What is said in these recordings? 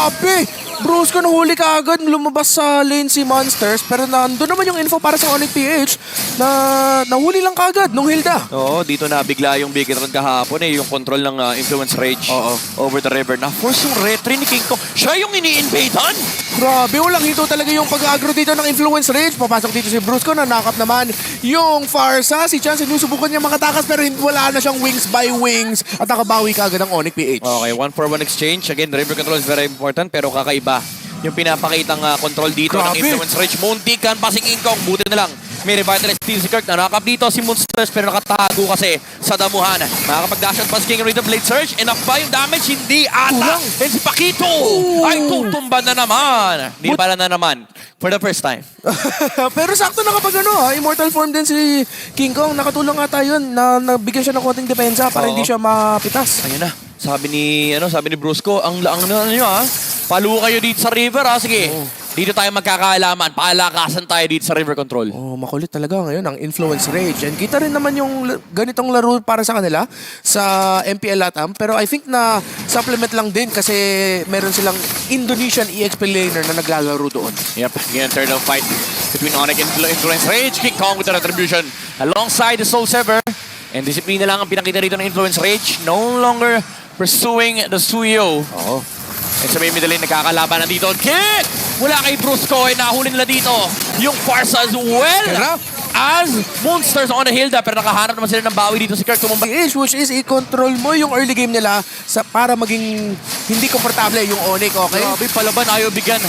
Grabe! Brusco nahuli ka agad, lumabas sa lane si Monsters, pero nandun naman yung info para sa Onyx PH na nahuli lang kagad nung Hilda. Oo, dito na bigla yung bigger run kahapon yung control ng Influence Rage over the river. Na-force yung retry ni King Kong. Siya yung ini-invadean! Grabe, walang hito talaga yung pag-agro dito ng Influence Rage. Papasok dito si Brusco, nanakap naman yung Farsa. Si Chan, sinusubukan niya makatakas pero wala na siyang wings by wings at nakabawi ka agad ng Onyx PH. Okay, 1-for-1 exchange. Again, river control is very important pero kakaiba yung pinapakitang control dito ng Influence Rage. Muntikan pa si King Kong. Buti na lang. May revitalize steal si Kirk. Nanakap dito si Monsters pero nakatago kasi sa damuhan. Makakapag-dash out pa si King Rito Blade Surge. Enough ba yung damage? Hindi ata. And si Pakito ay tutumba na naman. Hindi pala na naman. For the first time. Pero sakto na kapag immortal form din si King Kong. Nakatulong nga tayo yun na nabigyan siya ng konting depensa para hindi siya mapitas. Ayun na. Sabi ni Brusco, ang nyo paluwa kayo dito sa river Sige. Dito tayo magkakaalaman. Paalakasan tayo dito sa river control. Makulit talaga ngayon ang Influence Rage. And kita rin naman yung ganitong laro para sa kanila sa MPL Latam. Pero I think na supplement lang din kasi meron silang Indonesian EXP laner na naglalaro doon. Yep, again, third of fight between Onyx and Influence Rage. King Kong with the retribution alongside the Soul Sever. And disiplina lang ang pinakita rito ng Influence Rage. No longer pursuing the Suyo. And sa may middle lane, nagkakalaban na dito. Kick! Wala kay Brusco. Nahuli nila dito yung Farsa as well as Monsters on the Hilda. Pero nakahanap naman sila ng bawi dito si Kirk. Which is i-control mo yung early game nila para maging hindi komportable yung Onyx, okay? Grabe, palaban. Ayaw bigyan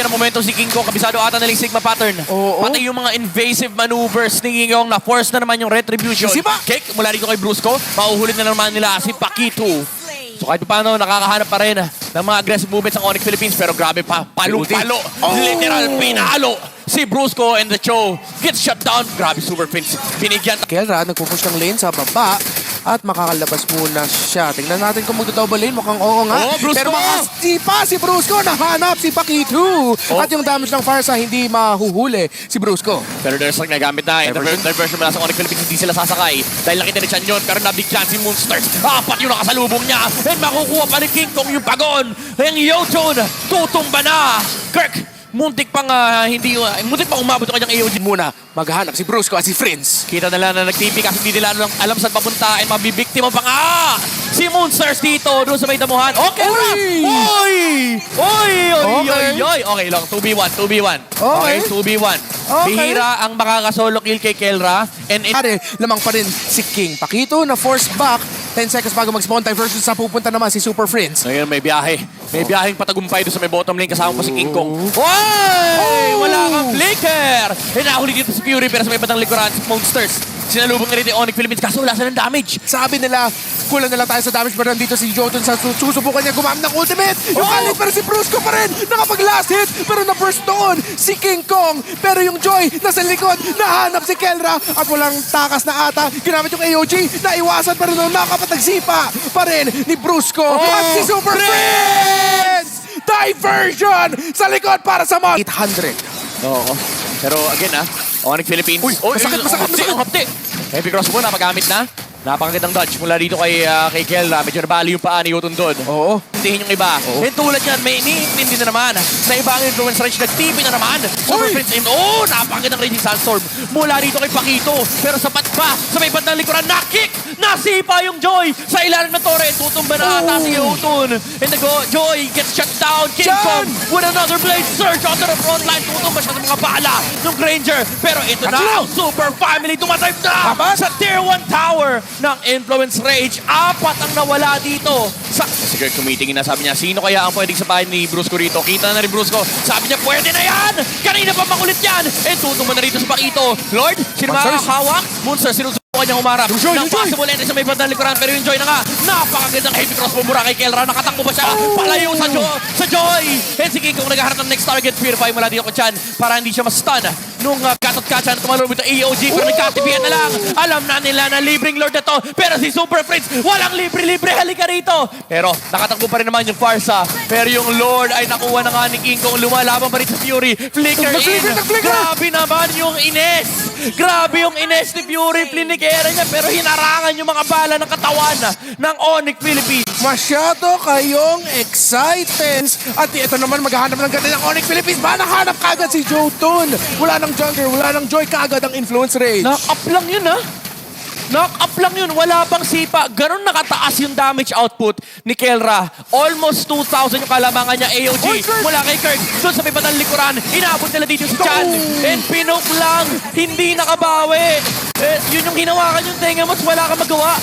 ng momentum si King Kong. Kabisado ata nalang Sigma pattern. Pati yung mga invasive maneuvers ni King Kong. Na-force na naman yung retribution. Kick mula dito kay Brusco. Mauhulid na naman nila si Pakito. So kahit paano, nakakahanap pa rin ng mga aggressive movements ng Onyx Philippines. Pero grabe pa, palo-palo. Literal, pinalo. Si Brusco and the Cho gets shut down. Grabe, Super Prince. Binigyan. Kelra, nagpupush ng lane sa baba at makakalabas muna siya. Tingnan natin kung magdo-double lane. Mukhang oo nga. Pero makasipa si Brusco. Nahanap si Pakito. At yung damage ng Farsa, hindi mahuhuli si Brusco. Pero there's like nagamit na. Diversion mula sa Onyx Philippines, hindi sila sasakay. Dahil nakita ni Chan yun, pero nabigyan si Monsters. Apat yung nakasalubong niya. And makukuha pa ni King Kong yung pagon. Ang Yoton, tutumba na. Kirk, muntik pang umabot ang kanyang AOG. Muna, maghanap si Brusco at si Friends. Kita nila na nag-TP kasi hindi nila alam saan papunta. And mabibiktima pa nga si Monsters dito doon sa may damuhan. Okay lang! Okay lang, 2v1. Okay, 2v1. Bihira ang makakasolo kill kay Kelra. And lamang pa rin si King Pakito na force back. 10 seconds bago mag-spawn time versus sa pupunta naman si Super Friends. Ngayon may biyahe. May biyaheng patagumpay doon sa may bottom lane kasama pa si King Kong. Wala kang flicker! Nahuli dito si Fury pero sa may batang likuran si Monsters. Sinalubong nga rin yung Onyx Philippines kaso wala silang damage. Sabi nila, kulang na lang tayo sa damage pero nandito si Jotun sa susubukan niya gumamit ng ultimate. Yung kalit pero si Brusco pa rin nakapag-last hit pero na-burst doon si King Kong. Pero yung Joy nasa likod, nahanap si Kelra at walang takas na ata. Ginamit yung AOG, naiwasan pero nung nakapatagsipa pa rin ni Brusco at si Super Friends! Diversion sa likod para sa mga 800. Pero again Onyx Philippines. Masakit. Ang hapti. Heavy cross mo, napagamit na. Napakagandang dodge mula dito kay Kelra. Medyo nabali yung paa ni Yotun doon. Tintihin yung iba. And tulad yan, may iniintindi na naman. Sa ibang Influence Rage, nag-TP na naman. Super Prince in. Napakagandang Raging Sandstorm. Mula dito kay Pakito. Pero sapat pa. Sa may bandang likuran, na-kick! Nasipa yung Joy sa ilalim ng torre. Tutumba na ata si Yotun. And the Joy gets shut down. King Kong with another blade surge onto the front line. Tutumba siya sa mga bala ng Granger. Pero ito na ang Super Family. Tumatime na sa Tier 1 Tower ng Influence Rage. Apat ang nawala dito. Si Kirk tumitingin na, sabi niya, sino kaya ang pwedeng sabahin ni Brusco rito? Kita na rin Brusco. Sabi niya, pwede na yan! Kanina pa makulit yan! And tutumba na rito sa Pakito. Lord, sino makakahawak? Monster, sinusubukan niya humarap. Nang possible entry sa may bandang likuran. Pero yung Joy na nga, napakagandang heavy crossbow mura kay Kelra. Nakatakbo ba siya? Palayo sa Joy! And si King Kong naghaharap ng next target. Purify mula dito ko Chan para hindi siya ma-stun. Nung katot-katsa na tumalong with the AOG pero nagkatipian na lang. Alam na nila na libreng Lord na to. Pero si Super Prince, walang libre-libre. Halika rito. Pero nakatakbo pa rin naman yung Farsa. Pero yung Lord ay nakuha na nga ni King Kong. Lumalaban pa rin sa Fury. Flicker in. Grabe naman yung Ines. Grabe yung Ines ni Fury. Flinikera niya pero hinarangan yung mga bala ng katawan ng Onyx Philippines. Masyado kayong excited. At ito naman, maghahanap ng ganda ng Onyx Philippines. Ba, nahanap kagad si Jotun. Wala nang jungler, wala nang Joy, kagad ang influence rage. Knock-up lang yun, ha? Knock-up lang yun. Wala bang sipa. Ganon nakataas yung damage output ni Kelra. Almost 2,000 yung kalamangan niya. AOG Oy, Kirk! mula kay Kirk. Doon sa may batang likuran. Inabot nila dito si Chan. And pinok lang. Hindi nakabawi. Yun yung hinawakan yung tenga mo. Wala kang magawa.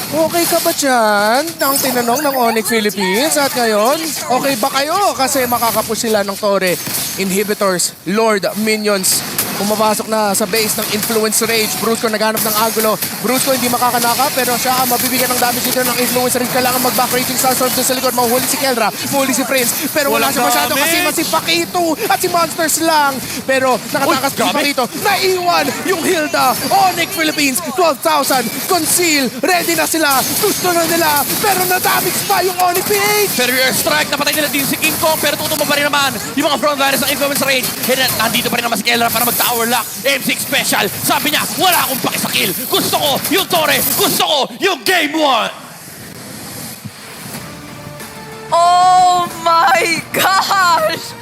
Okay ka ba dyan? Ang tinanong ng Onyx Philippines. At ngayon, okay ba kayo? Kasi makakapush sila ng Torre. Inhibitors, Lord, Minions. Pumapasok na sa base ng Influence Rage. Brusco naghanap ng angulo. Brusco hindi makakanaka pero siya ang mabibigyan ng damage dito ng Influence Rage. Kailangan mag-back raging Sunstorm doon sa likod. Mahuhuli si Kelra, mahuhuli si Prince. Pero wala Walang siya masyado damage. kasi si Pakito at si Monsters lang. Pero nakatakas si grabe. Pakito. Naiwan yung Hilda. Onyx Philippines, 12,000. Conceal, ready na sila. Gusto na nila. Pero na-damage pa yung Onyx PH. Pero yung strike, napatay nila din si King Kong. Pero tutumba pa rin naman yung mga frontliners ng Influence Rage. And nandito pa rin naman si Kelra para mag-tower lock. M6 special. Sabi niya, wala akong pakisakil. Gusto ko yung Torre. Gusto ko yung Game 1. Oh my gosh!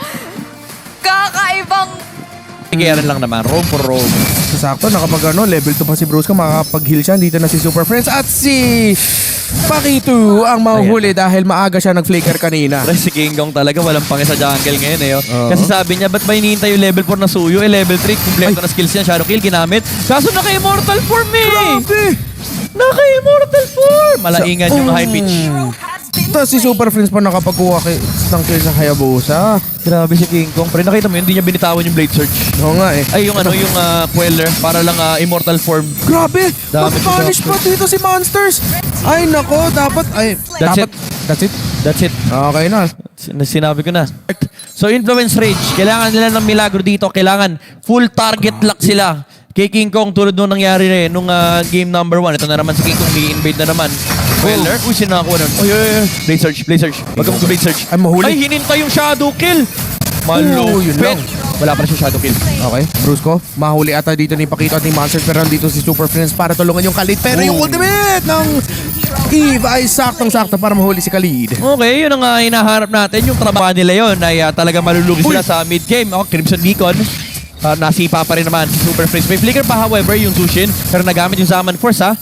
Kakaibang... Tigiran lang naman. Roam for roam. Sakto, nakapag level 2 pa si Brusco, makakapag-heal siya. Dito na si Super Friends at si Pakito ang mahuhuli dahil maaga siya nag-flicker kanina. Pero si King Kong talaga walang pangi sa jungle ngayon eh. Oh. Oo. Kasi sabi niya, ba't ba hinihintay yung level 4 na suyo? Eh level 3, kumpleto na skills niya, shadow kill, ginamit. Kaso naka-immortal form eh! Grabe! Naka-immortal form! Malaingan yung high pitch. Tapos si Super Friends pa nakapagkuha ng kill sa Hayabusa. Grabe si King Kong. Pero nakita mo yun, hindi niya binitawan yung blade search. Oo nga eh. Ay, yung yung queller, para lang immortal form. Grabe! Dami Mag-punish siya. pa dito si Monsters! Ay nako, dapat... Ay, That's dapat, it. That's it? That's it. Okay na. Sinabi ko na. So, Influence Rage, kailangan nila ng milagro dito. Kailangan full target lock sila. Kay King Kong, tulad nung nangyari na nung game number 1. Ito na naman si King Kong, i-invade na naman. Queller? Uy, sino nakakuha nun? Uy, Blade Search, Blade Search. Wag ka mag-Blade Search. Ay, mahuli. Ay, hinintay yung Shadow Kill. Malo. Oo, yun lang. Wala pa na siya Shadow Kill. Okay, Brusco, mahuli ata dito ni Pakito at ni Monsters pero nandito si Super Friends para tulungan yung Khalid. Pero yung ultimate ng Eve ay saktong-sakto para mahuli si Khalid. Okay, yun ang hinaharap natin. Yung trabaho nila yun ay talaga malulugi sila sa mid-game. Oh, Crimson Beacon. Nasipa pa rin naman si Super Friends. May flicker pa however yung Zushin. Pero nagamit yung Zaman Force ha.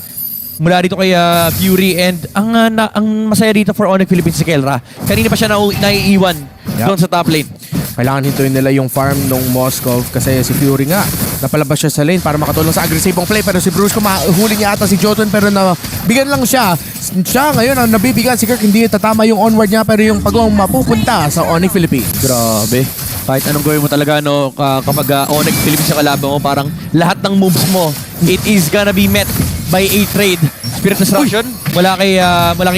Mula dito kay Fury and ang masaya dito for Onyx Philippines si Kelra. Kanina pa siya naiiwan doon sa top lane. Kailangan hintuin nila yung farm nung Moskov kasi si Fury nga napalabas siya sa lane para makatulong sa agresibong play pero si Brusco mahuli niya ata si Jotun pero nabigyan lang siya. Siya ngayon ang nabibigyan si Kirk hindi tatama yung onward niya pero yung pagong mapupunta sa Onyx Philippines. Grabe. Kahit anong gawin mo talaga kapag Onyx Philippines sa kalaban mo, parang lahat ng moves mo, it is gonna be met by a trade. Spirit Destruction, wala kay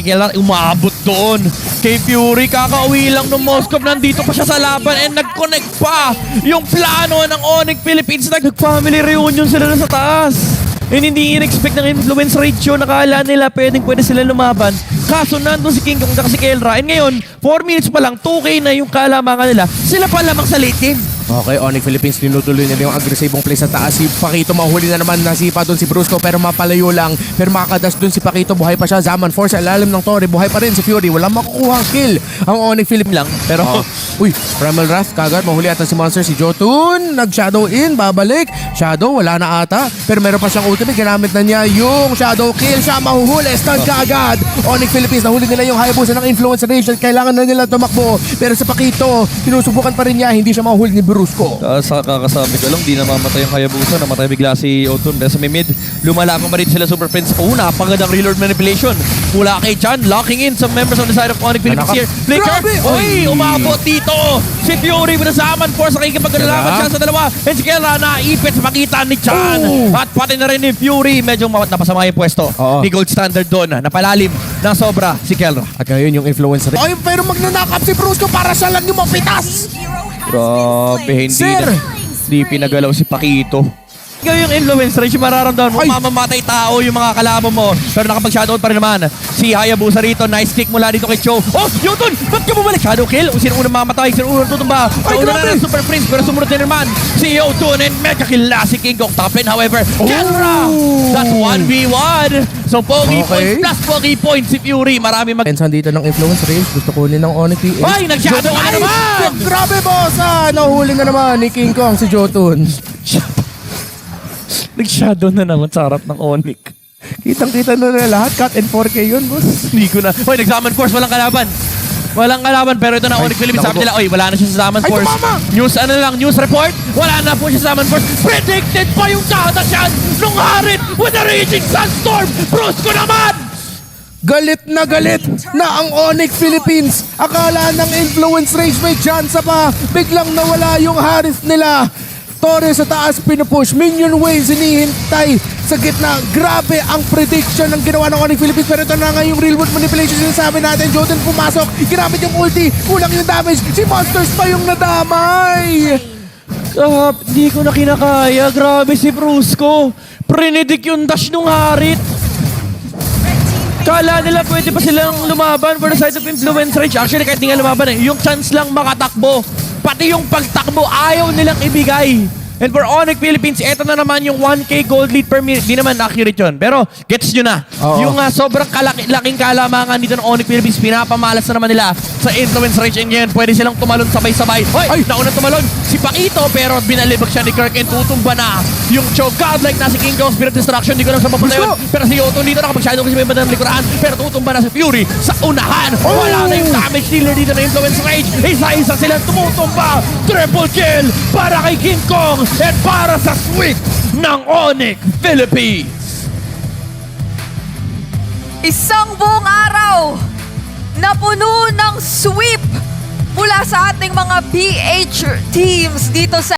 Kelra, umabot doon. Kay Fury, kakauwi lang ng Moskov, nandito pa siya sa laban and nag-connect pa yung plano ng Onyx Philippines. Nag-family reunion sila na sa taas. And hindi in-expect ng Influence Rage yun. Nakala nila pwede sila lumaban. Kaso nandun si King Kong at si Kelra. And ngayon, 4 minutes pa lang, 2K na yung kalamangan nila. Sila pa lamang sa late game. Okay, Onyx Philippines tinutuloy nila yung agresibong play sa taas. Si Pakito mahuli na naman, nasipa doon si Brusco pero mapalayo lang. Pero makakadas doon si Pakito, buhay pa siya. Zaman Force sa ilalim ng Torre, buhay pa rin si Fury. Walang makukuha ang kill ang Onyx Philippines Lang, pero Uy, Primal Wrath, kagad mahuli ata si Monster. Si Jotun, nag-shadow in, babalik. Shadow, wala na ata. Pero meron pa siyang ultimate, ginamit na niya yung shadow kill. Siya mahuhuli, stun kagad. Onyx Philippines, nahuli nila yung Hayabusa ng Influence Rage. Kailangan na nila tumakbo. Pero sa Pakito, sinusubukan pa rin niya, hindi siya mahuhuli ni Brusco. Kakasabi ko lang, di namamatay yung Hayabusa. Namatay bigla si Otun. Dahil sa may mid, lumalaban pa rin sila Super Friends. Napakagandang reload manipulation. Mula kay Chan, locking in some members on the side of Onyx Philippines here. Flicker! Grabe! Uy, umabot dito! Si Fury with the Zaman Force. Nakikipagkalaban siya sa dalawa. And si Kelra naipit sa pagitan ni Chan. At pati na rin ni Fury. Medyo napasama yung pwesto. Oo. Ni Gold Standard doon. Napalalim ng sobra si Kelra. At ngayon yung influencer. Ay, pero magnanakap si Brusco para siya lang yung mapitas. Grabe, hindi Sir! na. Hindi pinagalaw si Pakito. Ngayon yung influence range, mararamdaman mo, Ay! mamamatay tao yung mga kalaban mo. Pero nakapag-shadowed pa rin naman. Si Hayabusa rito, nice kick mula dito kay Cho. Oh, Yutun! Ba't ka bumalik? Shadow kill? O sino unang mamatay? Sino unang tutumba? Ay, Nauna grabe! na ng Super Prince, pero sumunod din naman si Yutun and mega kill na si King Kong. Top lane, however, Kenra! That's 1v1! So, Pogi Okay. points plus Pogi points si Fury. Marami mag... Ensan dito ng influence range. Gusto kunin ng Onyx PH. Ay, nag-shadow ka na naman! Grabe, boss! Nahuli na naman ni King Kong si Jotun. Nag-shadow na naman sa harap ng Onyx. Kitang-kita na lahat. Cut and 4K yun, boss. Hindi ko na. Hoy, nag-summon force, walang kalaban. Walang kalaban, pero ito na Onyx Philippines. Sabi nila, oy, wala na siya sa summon Ay, force. tumama! News, ano lang, news report, wala na po siya sa summon force. Predicted pa yung dadasyan nung Harit with a raging sunstorm. Bruce ko naman! Galit na ang Onyx Philippines. Akala ng influence range may chance pa. Biglang nawala yung Harith nila. Torres sa taas pinupush. Minion waves hinihintay sa gitna. Grabe ang prediction ng ginawa ng Onyx Philippines. Pero ito na nga yung real world manipulation sinasabi natin. Jotun pumasok. Ginamit yung ulti. Kulang yung damage. Si Monsters pa yung nadamay. Hindi ko na kinakaya. Grabe si Bruce ko. Prinidik yung dash nung Harit. Kala nila pwede pa silang lumaban for the side of influence range. Actually, kahit di nga lumaban yung chance lang makatakbo. Pati yung pagtakbo, ayaw nilang ibigay. And for Onyx Philippines, eto na naman yung 1K gold lead per minute. Di naman accurate yun. Pero gets nyo na. Oo. Yung sobrang laking kalamangan dito ng Onyx Philippines, pinapamalas na naman nila sa influence range. And yun, pwede silang tumalon sabay-sabay. Hoy, Ay! nauna tumalon si Paquito, pero binalibag siya ni Kirk and tutumba na yung choke. Godlike na si King Kong, Spirit Destruction. Di ko lang sa papunta yun. Gusto! Pero si Yoto dito nakapag-shadow kasi may bandang likuran. Pero tutumba na si Fury sa unahan. Oh! Wala na yung damage dealer dito na influence range. Isa-isa silang tumutumba. Triple kill para kay King Kong and para sa sweep ng Onyx Philippines. Isang buong araw na puno ng sweep mula sa ating mga PH teams dito sa